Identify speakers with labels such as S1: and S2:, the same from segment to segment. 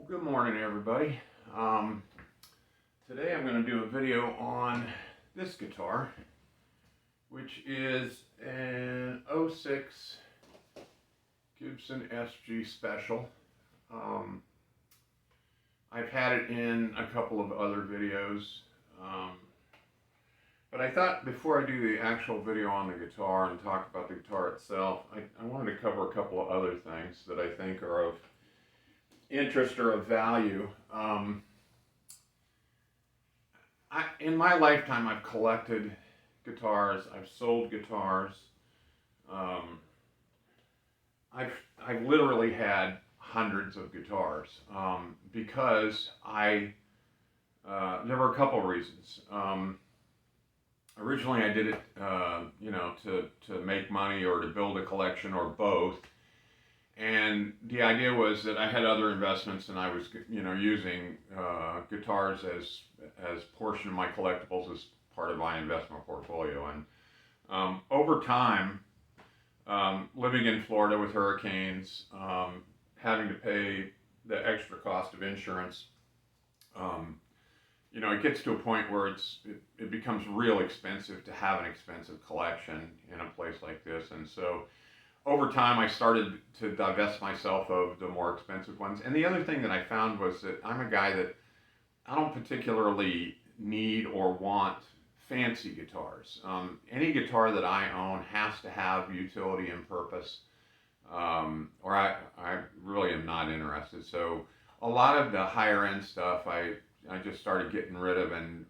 S1: Good morning, everybody. Today I'm going to do a video on this guitar, which is an '06 Gibson SG Special. I've had it in a couple of other videos, but I thought before I do the actual video on the guitar and talk about the guitar itself, I wanted to cover a couple of other things that I think are of interest or of value. In my lifetime, I've collected guitars. I've sold guitars. I've literally had hundreds of guitars because there were a couple reasons. Originally, I did it, to make money or to build a collection or both. And the idea was that I had other investments, and I was, using guitars as portion of my collectibles as part of my investment portfolio. And over time, living in Florida with hurricanes, having to pay the extra cost of insurance, it gets to a point where it becomes real expensive to have an expensive collection in a place like this. And so over time, I started to divest myself of the more expensive ones. And the other thing that I found was that I'm a guy that I don't particularly need or want fancy guitars. Any guitar that I own has to have utility and purpose, or I really am not interested. So a lot of the higher end stuff I just started getting rid of, and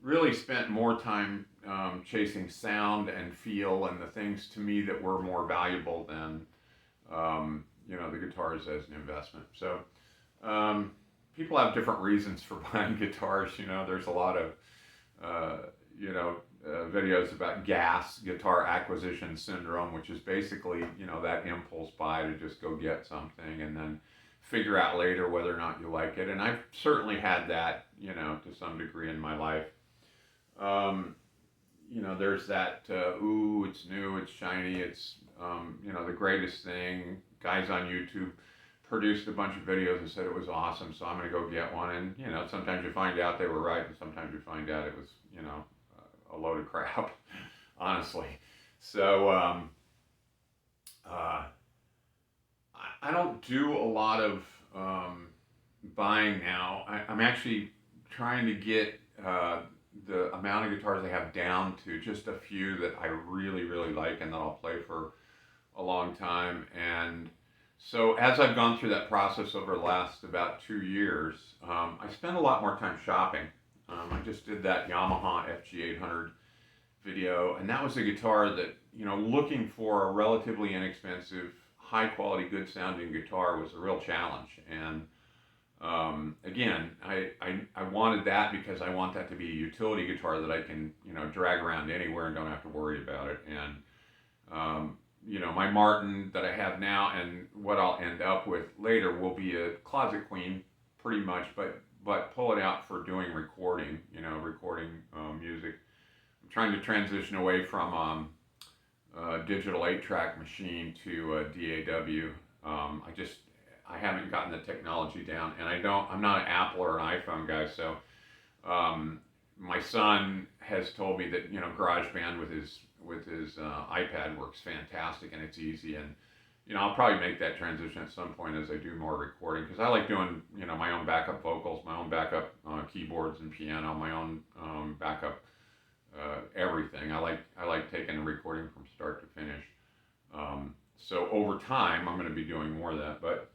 S1: really spent more time chasing sound and feel and the things to me that were more valuable than the guitars as an investment. So people have different reasons for buying guitars. There's a lot of videos about guitar acquisition syndrome, which is basically that impulse buy to just go get something and then figure out later whether or not you like it. And I've certainly had that to some degree in my life. There's that, ooh, it's new, it's shiny, it's, the greatest thing. Guys on YouTube produced a bunch of videos and said it was awesome, so I'm going to go get one. And, sometimes you find out they were right, and sometimes you find out it was, a load of crap, honestly. So, I don't do a lot of buying now. I'm actually trying to get the amount of guitars I have down to just a few that I really, really like and that I'll play for a long time. And so as I've gone through that process over the last about 2 years, I spend a lot more time shopping. I just did that Yamaha FG800 video, and that was a guitar that, looking for a relatively inexpensive, high quality, good sounding guitar was a real challenge. And again, I wanted that because I want that to be a utility guitar that I can, drag around anywhere and don't have to worry about it. And, my Martin that I have now and what I'll end up with later will be a closet queen pretty much, but pull it out for doing recording, recording music. I'm trying to transition away from digital 8-track machine to DAW. I haven't gotten the technology down, and I'm not an Apple or an iPhone guy, so my son has told me that GarageBand with his iPad works fantastic and it's easy, and I'll probably make that transition at some point as I do more recording, because I like doing my own backup vocals, my own backup keyboards and piano, my own backup everything. I like taking the recording from start to finish. So over time, I'm going to be doing more of that. But,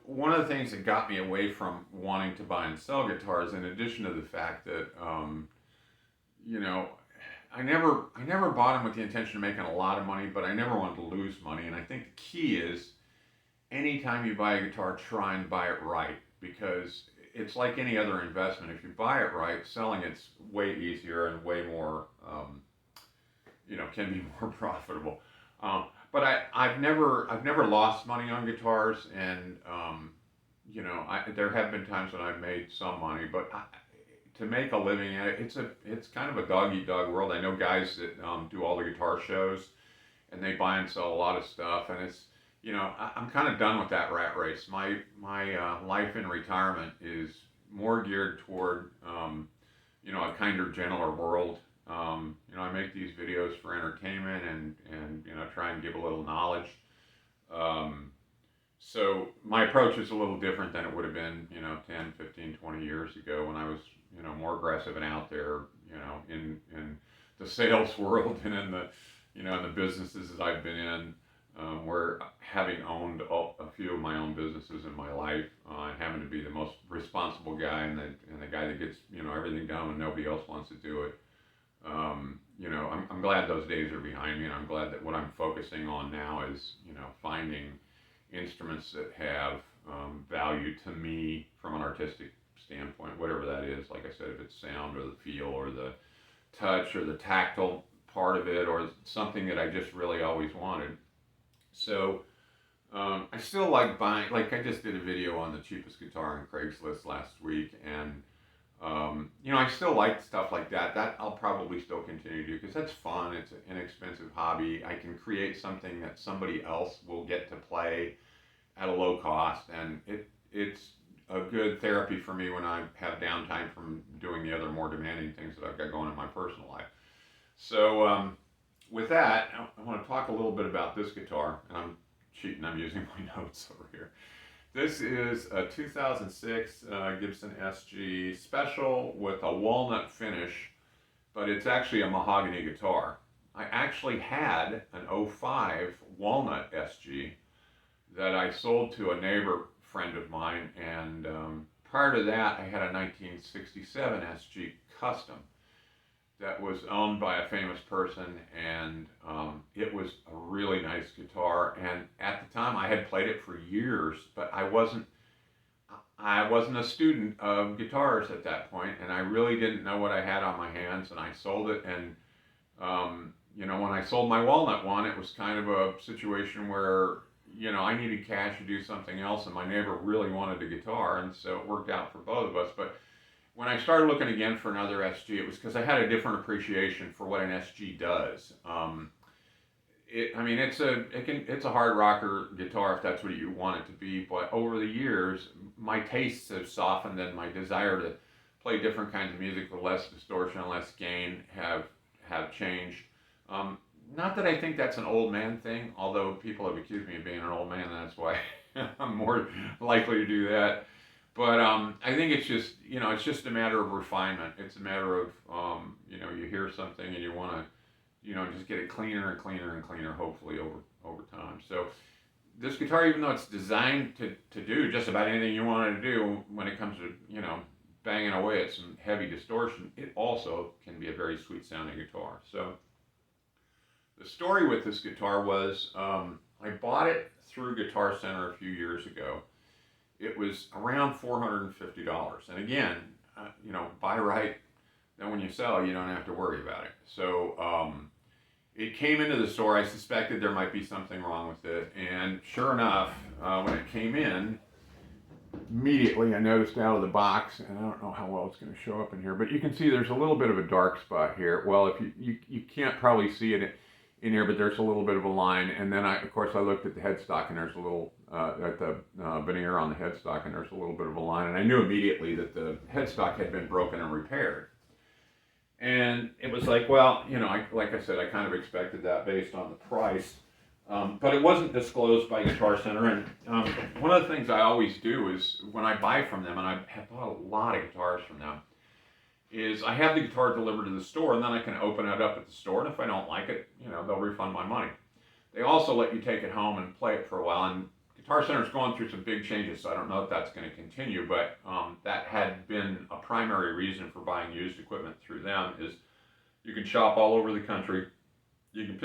S1: one of the things that got me away from wanting to buy and sell guitars, in addition to the fact that, I never bought them with the intention of making a lot of money, but I never wanted to lose money. And I think the key is, anytime you buy a guitar, try and buy it right, because it's like any other investment. If you buy it right, selling it's way easier and way more, can be more profitable. But I've never lost money on guitars, and there have been times when I've made some money, but to make a living at it, it's kind of a dog eat dog world. I know guys that do all the guitar shows, and they buy and sell a lot of stuff, and it's I'm kind of done with that rat race. My life in retirement is more geared toward a kinder, gentler world. I make these videos for entertainment and try and give a little knowledge. Um, so my approach is a little different than it would have been, 10, 15, 20 years ago when I was, more aggressive and out there, in the sales world and in the businesses that I've been in, where having owned a few of my own businesses in my life, and having to be the most responsible guy and the guy that gets, everything done when nobody else wants to do it. I'm glad those days are behind me, and I'm glad that what I'm focusing on now is, finding instruments that have value to me from an artistic standpoint, whatever that is. Like I said, if it's sound or the feel or the touch or the tactile part of it or something that I just really always wanted. So I still like buying, like I just did a video on the cheapest guitar on Craigslist last week, and I still like stuff like that. That I'll probably still continue to do because that's fun. It's an inexpensive hobby. I can create something that somebody else will get to play at a low cost, and it's a good therapy for me when I have downtime from doing the other more demanding things that I've got going in my personal life. So with that, I want to talk a little bit about this guitar, and I'm cheating. I'm using my notes over here. This is a 2006 Gibson SG Special with a walnut finish, but it's actually a mahogany guitar. I actually had an '05 walnut SG that I sold to a neighbor friend of mine, and prior to that, I had a 1967 SG Custom that was owned by a famous person, and it was a really nice guitar. And at the time, I had played it for years, but I wasn't a student of guitars at that point, and I really didn't know what I had on my hands. And I sold it, and when I sold my walnut one, it was kind of a situation where I needed cash to do something else, and my neighbor really wanted a guitar, and so it worked out for both of us. But when I started looking again for another SG, it was because I had a different appreciation for what an SG does. It's a hard rocker guitar if that's what you want it to be. But over the years, my tastes have softened, and my desire to play different kinds of music with less distortion and less gain have changed. Not that I think that's an old man thing, although people have accused me of being an old man, and that's why I'm more likely to do that. But I think it's just a matter of refinement. It's a matter of, you hear something and you want to, just get it cleaner and cleaner and cleaner, hopefully over time. So this guitar, even though it's designed to do just about anything you want it to do when it comes to, banging away at some heavy distortion, it also can be a very sweet sounding guitar. So the story with this guitar was I bought it through Guitar Center a few years ago. It was around $450. And again, buy right, then when you sell, you don't have to worry about it. So it came into the store. I suspected there might be something wrong with it. And sure enough, when it came in, immediately I noticed out of the box, and I don't know how well it's going to show up in here, but you can see there's a little bit of a dark spot here. Well, if you can't probably see it in here, but there's a little bit of a line. And then of course I looked at the headstock, and there's a little at the veneer on the headstock, and there's a little bit of a line, and I knew immediately that the headstock had been broken and repaired. And it was like, well, like I said, I kind of expected that based on the price, but it wasn't disclosed by Guitar Center. And one of the things I always do is when I buy from them, and I have bought a lot of guitars from them, is I have the guitar delivered to the store, and then I can open it up at the store, and if I don't like it, they'll refund my money. They also let you take it home and play it for a while, and Guitar Center's going through some big changes, so I don't know if that's going to continue, but that had been a primary reason for buying used equipment through them. Is you can shop all over the country, you can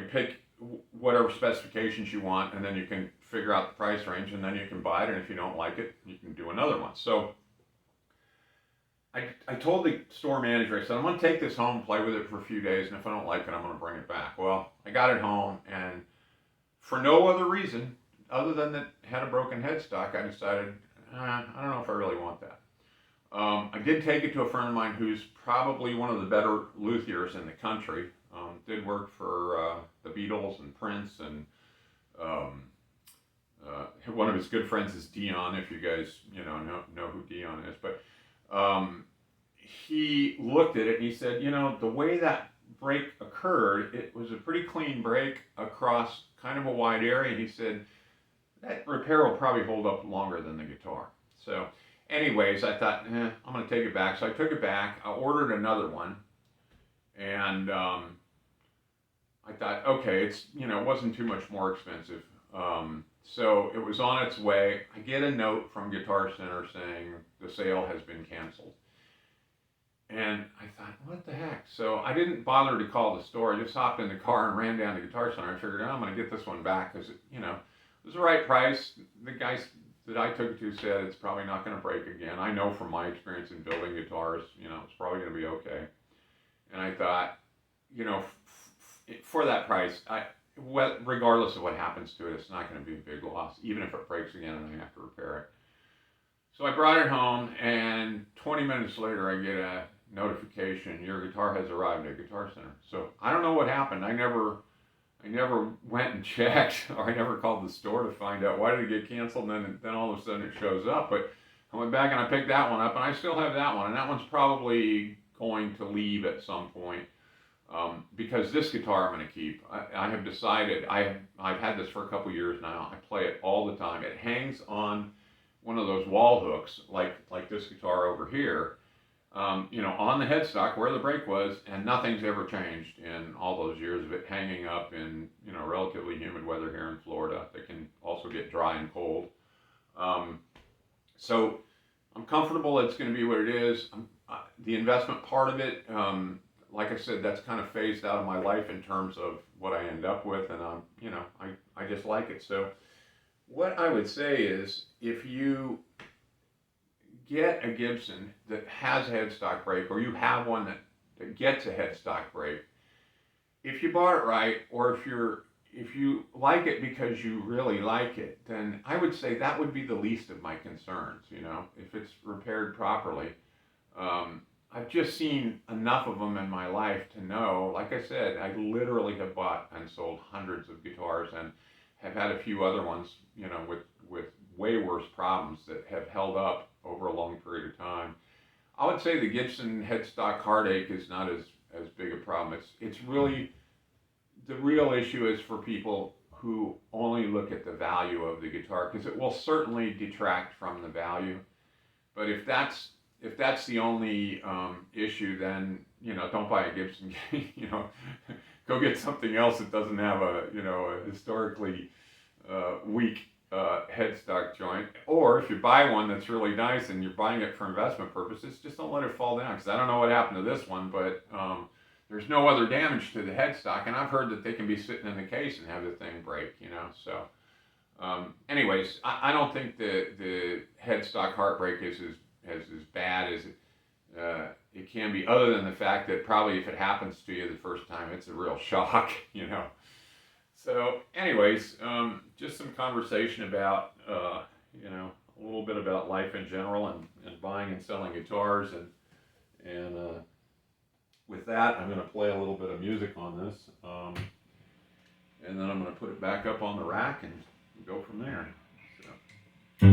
S1: pick whatever specifications you want, and then you can figure out the price range, and then you can buy it, and if you don't like it, you can do another one. So I told the store manager, I said, I'm going to take this home, play with it for a few days, and if I don't like it, I'm going to bring it back. Well, I got it home, and for no other reason other than that it had a broken headstock, I decided, I don't know if I really want that. I did take it to a friend of mine who's probably one of the better luthiers in the country. Did work for the Beatles and Prince, and um, one of his good friends is Dion. If you guys know who Dion is, but he looked at it and he said, the way that break occurred, it was a pretty clean break across kind of a wide area. And he said that repair will probably hold up longer than the guitar. So, anyways, I thought, I'm going to take it back. So I took it back. I ordered another one, and I thought, okay, it wasn't too much more expensive. So it was on its way. I get a note from Guitar Center saying the sale has been canceled. And I thought, what the heck? So I didn't bother to call the store. I just hopped in the car and ran down to Guitar Center. I figured, I'm going to get this one back because, it was the right price. The guys that I took it to said it's probably not going to break again. I know from my experience in building guitars, it's probably going to be okay. And I thought, for that price, regardless of what happens to it, it's not going to be a big loss, even if it breaks again and I have to repair it. So I brought it home, and 20 minutes later, I get a notification: your guitar has arrived at Guitar Center. So I don't know what happened. I never went and checked, or I never called the store to find out why did it get canceled. And then all of a sudden it shows up. But I went back and I picked that one up, and I still have that one, and that one's probably going to leave at some point. Because this guitar I'm going to keep. I have decided, I've had this for a couple years now. I play it all the time. It hangs on one of those wall hooks, like this guitar over here, on the headstock where the break was, and nothing's ever changed in all those years of it hanging up in, relatively humid weather here in Florida. That can also get dry and cold. So I'm comfortable it's going to be what it is. The investment part of it, like I said, that's kind of phased out of my life in terms of what I end up with, and I just like it. So what I would say is, if you get a Gibson that has a headstock break, or you have one that gets a headstock break, if you bought it right, or if you like it because you really like it, then I would say that would be the least of my concerns. If it's repaired properly. I've just seen enough of them in my life to know, like I said, I literally have bought and sold hundreds of guitars, and have had a few other ones, with way worse problems that have held up over a long period of time. I would say the Gibson headstock heartache is not as big a problem. It's really, the real issue is for people who only look at the value of the guitar, because it will certainly detract from the value. But if that's the only issue, then don't buy a Gibson. Go get something else that doesn't have a historically weak headstock joint. Or if you buy one that's really nice and you're buying it for investment purposes, just don't let it fall down. Because I don't know what happened to this one, but there's no other damage to the headstock, and I've heard that they can be sitting in the case and have the thing break. So. Anyways, I don't think the headstock Heartbreak is as bad as it can be, other than the fact that probably if it happens to you the first time, it's a real shock. So anyways, just some conversation about a little bit about life in general, and buying and selling guitars, and with that, I'm going to play a little bit of music on this, and then I'm going to put it back up on the rack and go from there. So.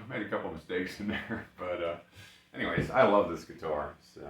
S1: made a couple mistakes in there, but anyways, I love this guitar. So.